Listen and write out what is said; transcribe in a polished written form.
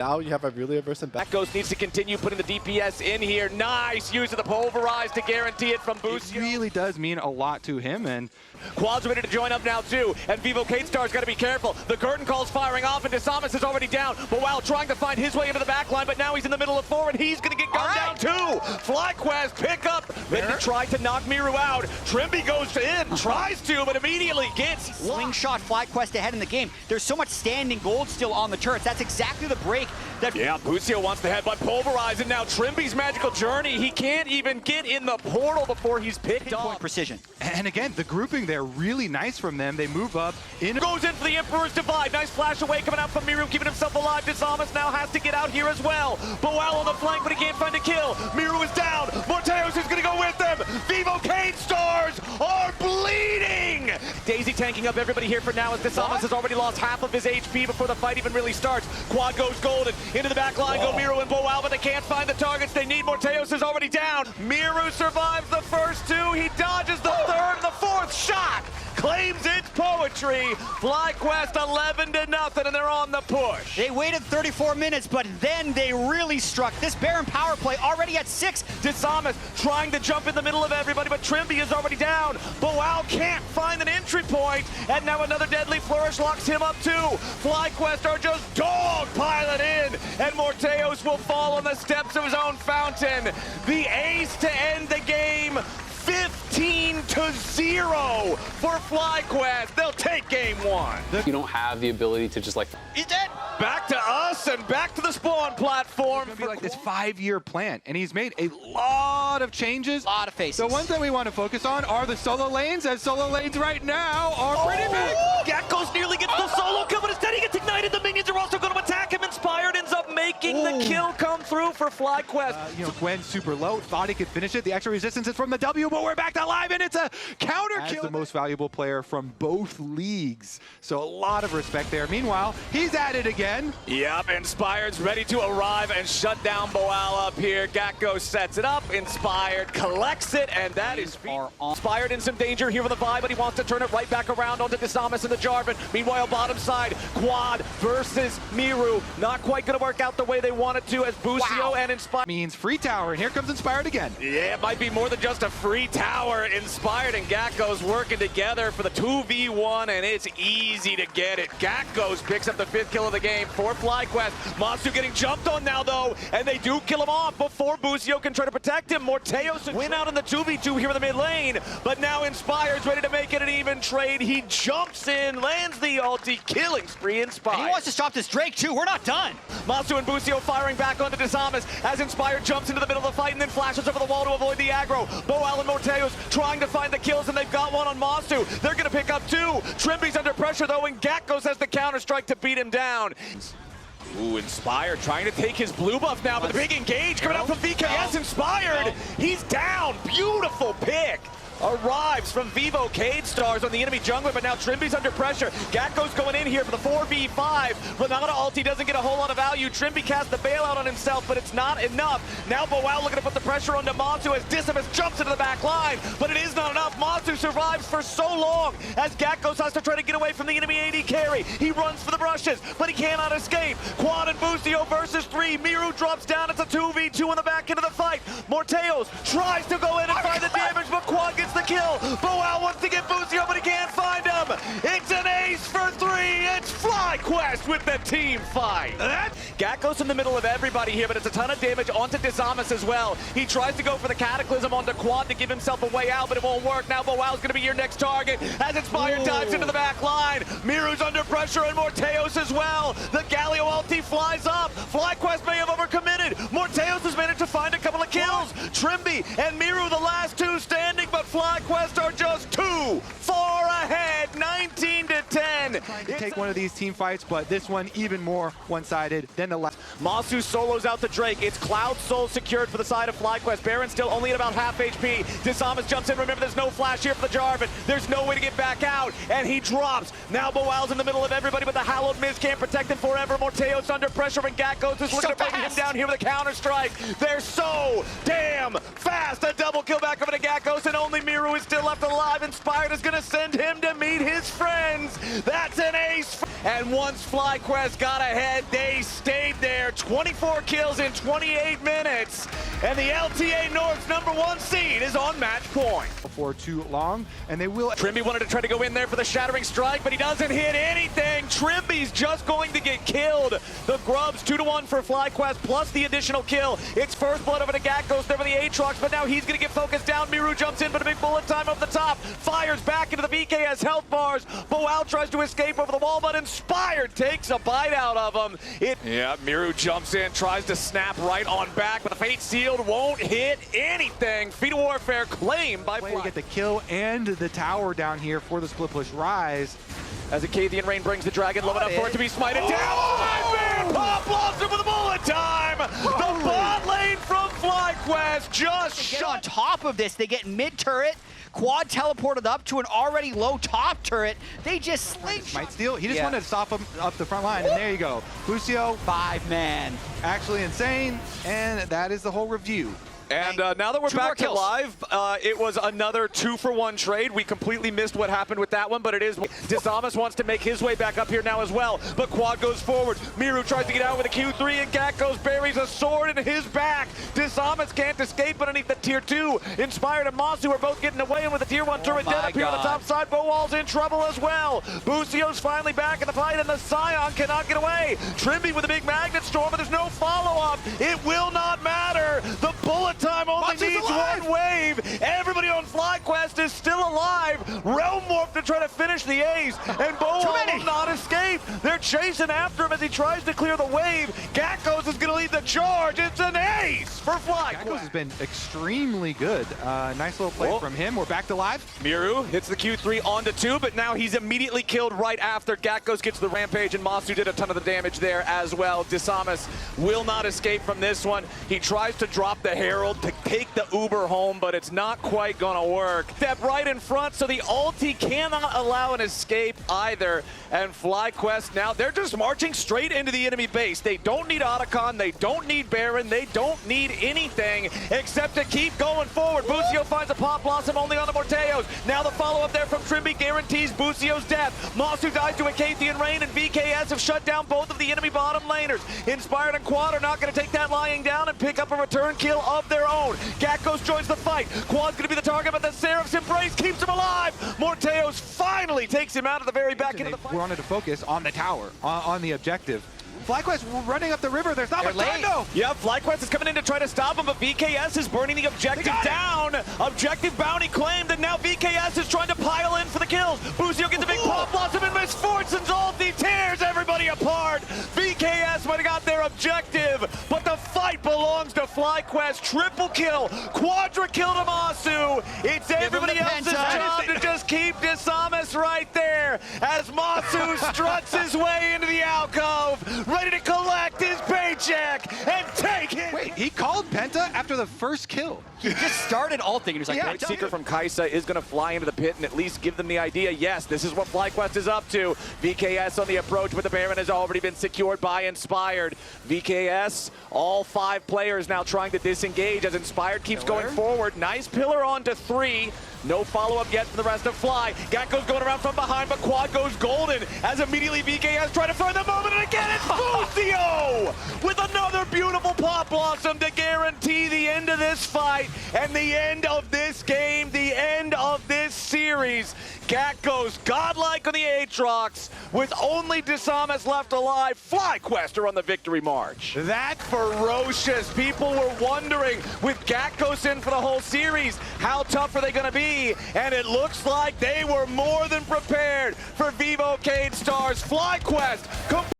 Now you have Aurelio versus back. Ghost needs to continue putting the DPS in here. Nice use of the pulverize to guarantee it from Boost. It really does mean a lot to him, and Quad's ready to join up now too, and Vivo K-Star's got to be careful. The curtain call's firing off, and Desamas is already down. But while trying to find his way into the back line, but now he's in the middle of 4, and he's going to get gunned down too. FlyQuest pick up, ready to try to knock Miru out. Trimby goes in, tries to, but immediately gets slingshot FlyQuest ahead in the game. There's so much standing gold still on the turrets. That's exactly the break that... Yeah, Busio wants the headbutt pulverize, and now Trimby's magical journey. He can't even get in the portal before he's picked off. Precision. And again, the grouping there, really nice from them. They move up. Goes in for the Emperor's Divide. Nice flash away coming out from Miru, keeping himself alive. Desamas now has to get out here as well. Boal on the flank, but he can't find a kill. Miru is down. Morteos is going to go with them. Vivo K-Stars are bleeding. Daisy tanking up everybody here for now as Desamas has already lost half of his HP before the fight even really starts. Quad goes golden. Into the back line go Miru and Boal, but they can't find the targets they need. Morteos is already down. Miru survives the first two. He dodges the third and the fourth shot. Claims it's poetry. FlyQuest 11-0, and they're on the push. They waited 34 minutes, but then they really struck. This Baron power play already at 6. Desamas trying to jump in the middle of everybody, but Trimby is already down. Boal can't find an entry point, and now another deadly flourish locks him up too. FlyQuest are just dog-piling in, and Morteos will fall on the steps of his own fountain. The ace to end the game. 15-0 for FlyQuest. They'll take game 1. You don't have the ability to just like... He's dead. Back to us and back to the spawn platform. It's gonna be like this 5-year plan, and he's made a lot of changes. A lot of faces. The ones that we want to focus on are the solo lanes, as solo lanes right now are pretty big. Gekko's nearly gets the solo kill, but instead he gets ignited. The minions are also going to attack him. Inspired ends up making the kill come through for FlyQuest. Gwen's super low, thought he could finish it. The extra resistance is from the W, but we're back to live, and it's a counter kill. The most valuable player from both leagues, so a lot of respect there. Meanwhile, he's at it again. Yep, Inspired's ready to arrive and shut down Boal up here. Gekko sets it up, Inspired collects it, and that is Inspired in some danger here with the vibe, but he wants to turn it right back around onto Desamas and the Jarvan. Meanwhile, bottom side, Quad versus Miru. Not quite going to work out the way they wanted to as Busio and Inspired. Means free tower, and here comes Inspired again. Yeah, it might be more than just a free tower. Inspired and Gekko's working together for the 2v1, and it's easy to get it. Gekko's picks up the 5th kill of the game for FlyQuest. Masu getting jumped on now, though, and they do kill him off before Busio can try to protect him. Morteos win out in the 2v2 here in the mid lane, but now Inspired's ready to make it an even trade. He jumps in, lands the ulti, killing spree Inspired. And he wants to stop this Drake, too. We're not done. Masu and Busio firing back onto Desamas as Inspired jumps into the middle of the fight and then flashes over the wall to avoid the aggro. Boal and Morteos trying to find the kills, and they've got one on Masu. They're going to pick up 2. Trimby's under pressure, though, and Gekko has the counter-strike to beat him down. Ooh, Inspired trying to take his blue buff now, but the big engage coming out from VKS. Inspired, he's down. Beautiful pick. Arrives from Vivo K-Stars on the enemy jungler, but now Trimby's under pressure. Gekko's going in here for the 4v5. Renata ulti doesn't get a whole lot of value. Trimby casts the bailout on himself, but it's not enough. Now Boal looking to put the pressure onto Masu as Desamas jumps into the back line, but it is not enough. Masu survives for so long as Gekko has to try to get away from the enemy AD carry. He runs for the brushes, but he cannot escape. Quad and Busio versus 3. Miru drops down. It's a 2v2 in the back end of the fight. Morteos tries to go in and find the damage, but Quad gets the kill. Boal wants to get Busio, but he can't find him. It's an ace for 3. It's FlyQuest with the team fight. Gekko's in the middle of everybody here, but it's a ton of damage onto Desamas as well. He tries to go for the Cataclysm onto Quad to give himself a way out, but it won't work. Now Boal's going to be your next target as Inspired dives into the back line. Miru's under pressure and Morteos as well. The Galio ulti flies up. FlyQuest may have overcommitted. Morteos has managed to find a couple of kills. Trimby and Miru the last 2 standing, but FlyQuest are just too far ahead, 19-10. Trying to take one of these team fights, but this one even more one-sided than the last. Masu solos out the Drake. It's Cloud Soul secured for the side of FlyQuest. Baron still only at about half HP. Desamas jumps in. Remember, there's no flash here for the Jarvan. There's no way to get back out, and he drops. Now Boal's in the middle of everybody, but the Hallowed Mist can't protect him forever. Morteos under pressure, and Gekko's just looking to bring him down here with a counter-strike. They're so damn fast. A double kill back over to Gekko's, and only Miru is still left alive. Inspired is going to send him to meet his friends. That's an ace Nice. And once FlyQuest got ahead, they stayed there. 24 kills in 28 minutes. And the LTA North's #1 seed is on match point. For too long, and they will. Trimby wanted to try to go in there for the Shattering Strike, but he doesn't hit anything. Trimby's just going to get killed. The Grubs 2-1 for FlyQuest, plus the additional kill. It's first blood over to Gatgos there for the Aatrox, but now he's going to get focused down. Miru jumps in, but a big bullet time over the top. Fires back into the VKS health bars. Boal tries to escape over the wall, but Inspired takes a bite out of him. Yeah, Miru jumps in, tries to snap right on back, but the Fate Sealed won't hit anything. Feet of Warfare claimed by Fly. Get the kill and the tower down here for the split push rise. As Acadian Rain brings the dragon low enough for it to be smited down. Oh, man! Pop Blossom with a bullet time! The bot lane from FlyQuest just Get on shut. top of this, they get mid-turret, Quad teleported up to an already low top turret. They just slingshot. Might steal. He just wanted to stop him up the front line, and there you go. Lucio, 5-man. actually insane, and that is the whole review. And now that we're Two more back to kills. live, it was another 2-for-1 trade. We completely missed what happened with that one, but it is. Dizamas wants to make his way back up here now as well, but Quad goes forward. Miru tries to get out with a Q3, and Gatgos buries a sword in his back. Dizamas can't escape underneath the tier 2. Inspired and Masu are both getting away, and with the tier 1 turret dead up here on the top side, Boal's in trouble as well. Bucio's finally back in the fight, and the Scion cannot get away. Trimby with a big magnet storm, but there's no follow-up. It will not matter. The bullet time only needs one wave. Everybody on FlyQuest is still alive. Realm Warp to try to finish the ace, and Boal will not escape. They're chasing after him as he tries to clear the wave. Gatgos is going to lead the charge. It's an ace for FlyQuest. Gatgos has been extremely good. Nice little play from him. We're back to live. Miru hits the Q3 onto 2, but now he's immediately killed right after. Gatgos gets the rampage, and Masu did a ton of the damage there as well. Dizamas will not escape from this one. He tries to drop the Herald to take the Uber home, but it's not quite gonna work. Step right in front, so the ulti cannot allow an escape either. And FlyQuest now, they're just marching straight into the enemy base. They don't need Otacon, they don't need Baron, they don't need anything except to keep going forward. Bucio finds a Pop Blossom only on the Morteos. Now the follow-up there from Trimby guarantees Bucio's death. Masu dies to Acathian Rain, and VKS have shut down both of the enemy bottom laners. Inspired and Quad are not gonna take that lying down and pick up a return kill of their own. Gatgos joins the fight. Quad's gonna be the target, but the Seraph's Embrace keeps him alive. Morteos finally takes him out of the very back end of the fight. We wanted to focus on the tower, on the objective. FlyQuest running up the river. There's not much time though. Yeah, FlyQuest is coming in to try to stop him, but VKS is burning the objective down. Objective bounty claimed, and now VKS is trying to pile in for the kills. Bucio gets a big Pop Blossom, and Miss Fortune's ulti tears everybody apart. VKS might have got their objective, but the fight belongs to FlyQuest. Triple kill, quadra kill to Masu. It's everybody else's job to just keep Dizamas right there as Masu struts his way into the alcove, ready to collect his paycheck and take it. Wait, he called Penta after the first kill. He just started ulting, and he was like, Great secret from Kaisa is going to fly into the pit and at least give them the idea, yes, this is what FlyQuest is up to. VKS on the approach, but the Baron has already been secured by Inspired. VKS, all 5 players now trying to disengage as Inspired keeps going forward. Nice pillar onto 3. No follow-up yet from the rest of Fly. Gatgo's going around from behind, but Quad goes golden as immediately VKS try to find the moment, and again it's Bucio with another beautiful Pop Blossom to guarantee the end of this fight and the end of this game, the end of this series. Gatgos godlike on the Aatrox with only Dizamas left alive. FlyQuest are on the victory march. That ferocious. People were wondering with Gatgos in for the whole series, how tough are they going to be? And it looks like they were more than prepared for Vivo Cade Stars. FlyQuest